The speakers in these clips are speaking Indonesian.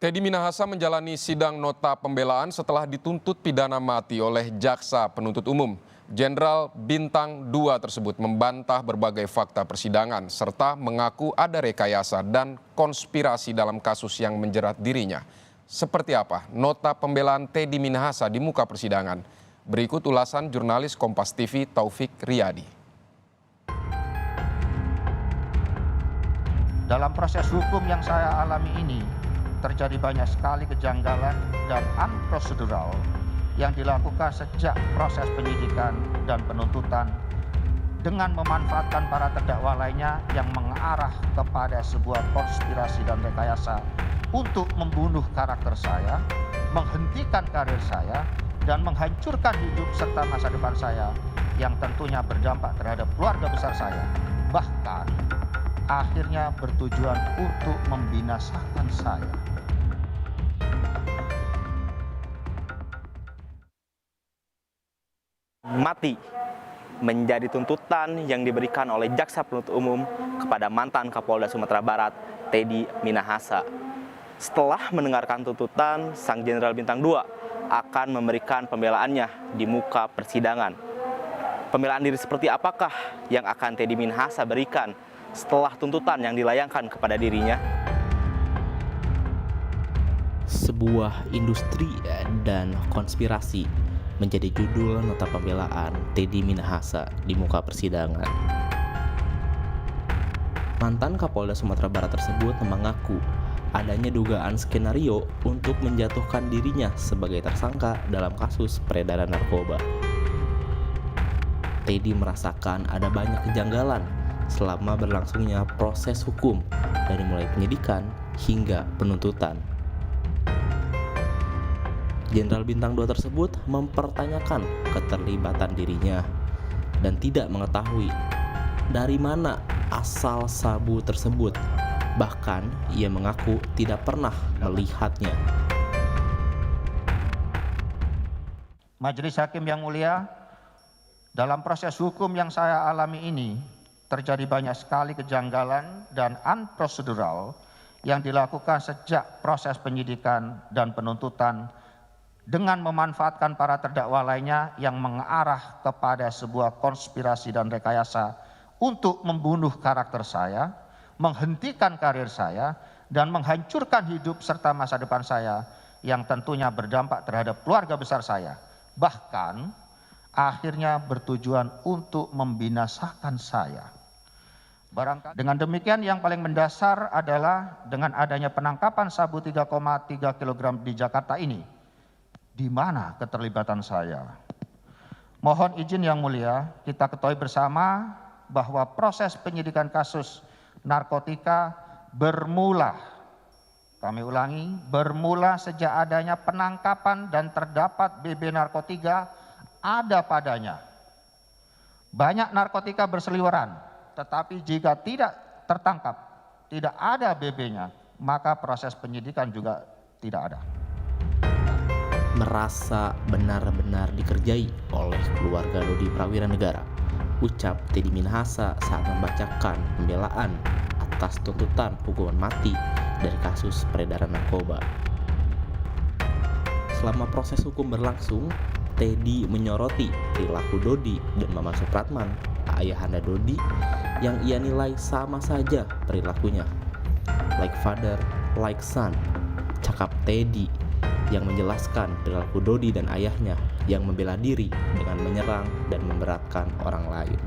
Teddy Minahasa menjalani sidang nota pembelaan setelah dituntut pidana mati oleh jaksa penuntut umum. Jenderal Bintang 2 tersebut membantah berbagai fakta persidangan serta mengaku ada rekayasa dan konspirasi dalam kasus yang menjerat dirinya. Seperti apa nota pembelaan Teddy Minahasa di muka persidangan? Berikut ulasan jurnalis Kompas TV Taufik Riyadi. Dalam proses hukum yang saya alami ini, terjadi banyak sekali kejanggalan dan unprocedural yang dilakukan sejak proses penyidikan dan penuntutan dengan memanfaatkan para terdakwa lainnya yang mengarah kepada sebuah konspirasi dan rekayasa untuk membunuh karakter saya, menghentikan karir saya, dan menghancurkan hidup serta masa depan saya yang tentunya berdampak terhadap keluarga besar saya. Bahkan akhirnya bertujuan untuk membinasakan saya. Mati menjadi tuntutan yang diberikan oleh jaksa penuntut umum kepada mantan Kapolda Sumatera Barat, Teddy Minahasa. Setelah mendengarkan tuntutan, sang Jenderal Bintang 2 akan memberikan pembelaannya di muka persidangan. Pembelaan diri seperti apakah yang akan Teddy Minahasa berikan setelah tuntutan yang dilayangkan kepada dirinya? Sebuah industri dan konspirasi menjadi judul nota pembelaan Teddy Minahasa di muka persidangan. Mantan Kapolda Sumatera Barat tersebut mengaku adanya dugaan skenario untuk menjatuhkan dirinya sebagai tersangka dalam kasus peredaran narkoba. Teddy merasakan ada banyak kejanggalan selama berlangsungnya proses hukum dari mulai penyidikan hingga penuntutan. Jenderal Bintang 2 tersebut mempertanyakan keterlibatan dirinya dan tidak mengetahui dari mana asal sabu tersebut. Bahkan ia mengaku tidak pernah melihatnya. Majelis Hakim yang mulia, dalam proses hukum yang saya alami ini, terjadi banyak sekali kejanggalan dan unprocedural yang dilakukan sejak proses penyidikan dan penuntutan dengan memanfaatkan para terdakwa lainnya yang mengarah kepada sebuah konspirasi dan rekayasa untuk membunuh karakter saya, menghentikan karir saya, dan menghancurkan hidup serta masa depan saya yang tentunya berdampak terhadap keluarga besar saya. Bahkan akhirnya bertujuan untuk membinasakan saya. Dengan demikian yang paling mendasar adalah dengan adanya penangkapan sabu 3,3 kg di Jakarta ini. Di mana keterlibatan saya? Mohon izin yang mulia, kita ketahui bersama bahwa proses penyidikan kasus narkotika bermula, kami ulangi, bermula sejak adanya penangkapan dan terdapat BB narkotika ada padanya. Banyak narkotika berseliweran, tetapi jika tidak tertangkap, tidak ada BB-nya, maka proses penyidikan juga tidak ada. Merasa benar-benar dikerjai oleh keluarga Dodi Prawira Negara, ucap Teddy Minahasa saat membacakan pembelaan atas tuntutan hukuman mati dari kasus peredaran narkoba. Selama proses hukum berlangsung, Teddy menyoroti perilaku Dodi dan Maman Supratman, ayahanda Dodi, yang ia nilai sama saja perilakunya. Like father, like son, cakap Teddy yang menjelaskan perilaku Dodi dan ayahnya yang membela diri dengan menyerang dan memberatkan orang lain.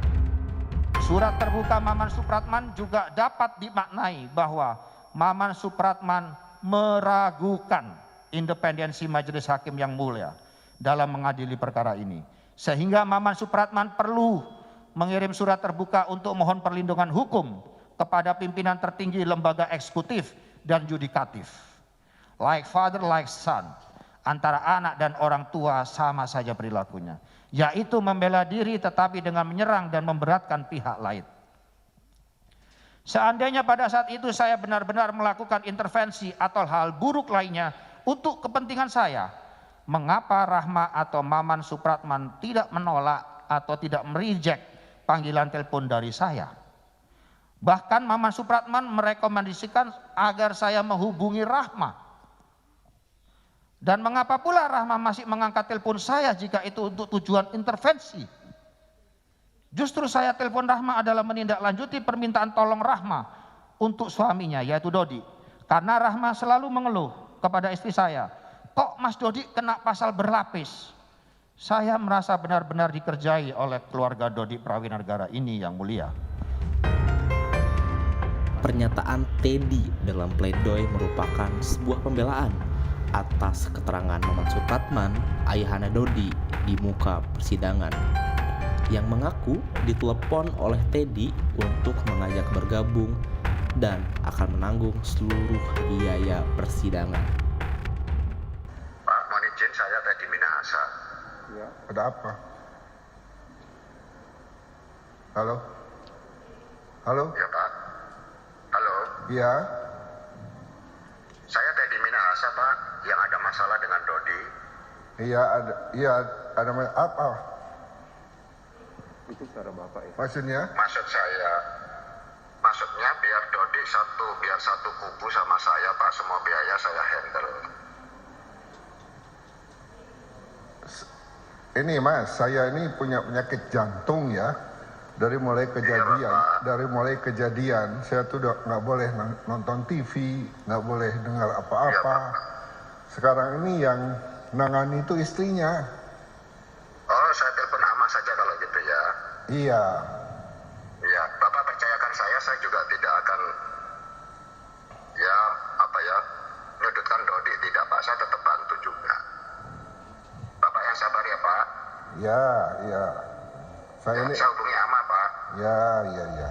Surat terbuka Maman Supratman juga dapat dimaknai bahwa Maman Supratman meragukan independensi Majelis Hakim yang mulia dalam mengadili perkara ini. Sehingga Maman Supratman perlu mengirim surat terbuka untuk mohon perlindungan hukum kepada pimpinan tertinggi lembaga eksekutif dan yudikatif. Like father, like son, antara anak dan orang tua sama saja perilakunya, yaitu membela diri tetapi dengan menyerang dan memberatkan pihak lain. Seandainya pada saat itu saya benar-benar melakukan intervensi atau hal buruk lainnya untuk kepentingan saya, mengapa Rahma atau Maman Supratman tidak menolak atau tidak mereject panggilan telepon dari saya? Bahkan Maman Supratman merekomendasikan agar saya menghubungi Rahma Dan mengapa pula Rahma masih mengangkat telepon saya jika itu untuk tujuan intervensi? Justru saya telepon Rahma adalah menindaklanjuti permintaan tolong Rahma untuk suaminya yaitu Dodi. Karena Rahma selalu mengeluh kepada istri saya, kok Mas Dodi kena pasal berlapis? Saya merasa benar-benar dikerjai oleh keluarga Dodi Prawinegara ini yang mulia. Pernyataan Teddy dalam pledoi merupakan sebuah pembelaan atas keterangan Maman Supratman, ayahanda Dodi, di muka persidangan, yang mengaku ditelepon oleh Teddy untuk mengajak bergabung dan akan menanggung seluruh biaya persidangan. Pak, mohon izin, saya Teddy Minahasa. Ya, ada apa? Halo? Halo? Ya Pak. Halo, Ya, saya Teddy Minahasa Pak, yang ada masalah dengan Dodi. iya ada apa? Itu suara Bapak ya? Maksudnya? Maksudnya biar Dodi satu kubu sama saya Pak, semua biaya saya handle. Ini Mas, saya ini punya penyakit jantung ya. Dari mulai kejadian, saya tuh udah nggak boleh nonton TV, nggak boleh dengar apa-apa. Sekarang ini yang nangani itu istrinya. Oh, saya telepon Ama saja kalau gitu ya. Iya. Ya, Bapak percayakan saya juga tidak akan nyudutkan Dodi, tidak Pak, saya tetap bantu juga. Bapak yang sabar ya Pak. Iya. Saya hubungi Ama Pak. Ya.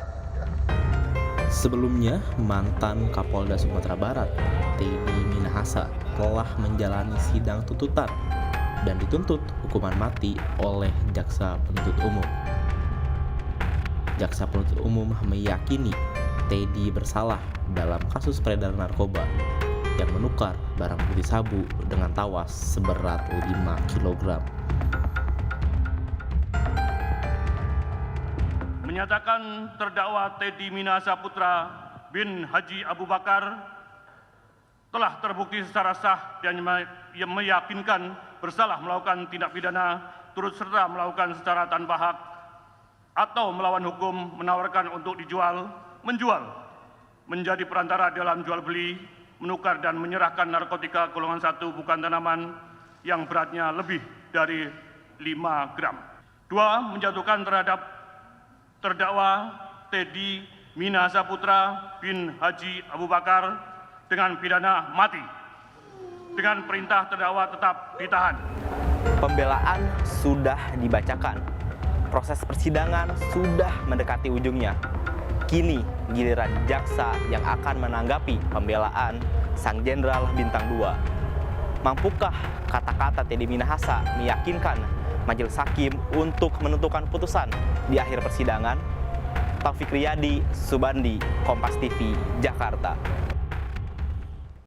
Sebelumnya, mantan Kapolda Sumatera Barat, Teddy Minahasa, telah menjalani sidang tuntutan dan dituntut hukuman mati oleh Jaksa Penuntut Umum. Jaksa Penuntut Umum meyakini Teddy bersalah dalam kasus peredaran narkoba yang menukar barang putih sabu dengan tawas seberat 5 kg. Menyatakan terdakwa Teddy Minahasa Putra bin Haji Abu Bakar telah terbukti secara sah dan meyakinkan bersalah melakukan tindak pidana turut serta melakukan secara tanpa hak atau melawan hukum, menawarkan untuk dijual, menjual, menjadi perantara dalam jual beli, menukar dan menyerahkan narkotika golongan 1 bukan tanaman yang beratnya lebih dari 5 gram. 2. Menjatuhkan terhadap terdakwa Teddy Minahasa Putra bin Haji Abu Bakar dengan pidana mati. Dengan perintah terdakwa tetap ditahan. Pembelaan sudah dibacakan. Proses persidangan sudah mendekati ujungnya. Kini giliran jaksa yang akan menanggapi pembelaan Sang Jenderal Bintang 2. Mampukah kata-kata Teddy Minahasa meyakinkan Majelis Hakim untuk menentukan putusan di akhir persidangan? Taufik Riyadi, Subandi, Kompas TV, Jakarta.